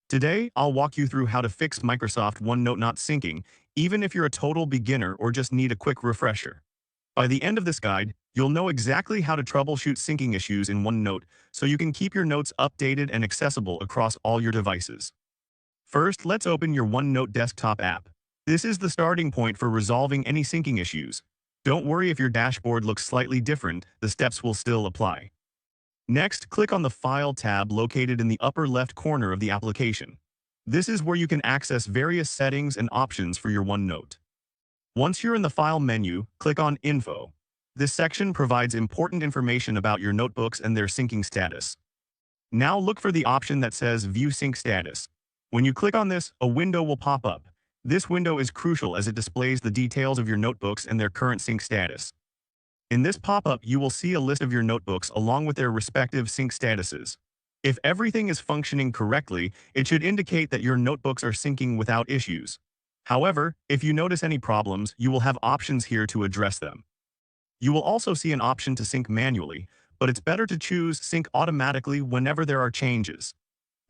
Today, I'll walk you through how to fix Microsoft OneNote not syncing, even if you're a total beginner or just need a quick refresher. By the end of this guide, you'll know exactly how to troubleshoot syncing issues in OneNote so you can keep your notes updated and accessible across all your devices. First, let's open your OneNote desktop app. This is the starting point for resolving any syncing issues. Don't worry if your dashboard looks slightly different, the steps will still apply. Next, click on the File tab located in the upper left corner of the application. This is where you can access various settings and options for your OneNote. Once you're in the File menu, click on Info. This section provides important information about your notebooks and their syncing status. Now look for the option that says View Sync Status. When you click on this, a window will pop up. This window is crucial as it displays the details of your notebooks and their current sync status. In this pop-up, you will see a list of your notebooks along with their respective sync statuses. If everything is functioning correctly, it should indicate that your notebooks are syncing without issues. However, if you notice any problems, you will have options here to address them. You will also see an option to sync manually, but it's better to choose Sync automatically whenever there are changes.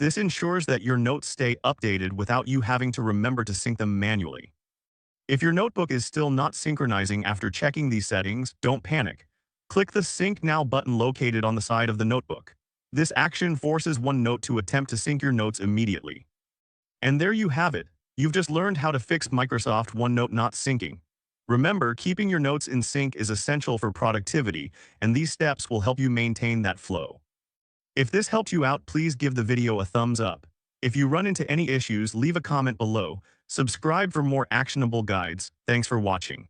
This ensures that your notes stay updated without you having to remember to sync them manually. If your notebook is still not synchronizing after checking these settings, don't panic. Click the Sync Now button located on the side of the notebook. This action forces OneNote to attempt to sync your notes immediately. And there you have it. You've just learned how to fix Microsoft OneNote not syncing. Remember, keeping your notes in sync is essential for productivity, and these steps will help you maintain that flow. If this helped you out, please give the video a thumbs up. If you run into any issues, leave a comment below. Subscribe for more actionable guides. Thanks for watching.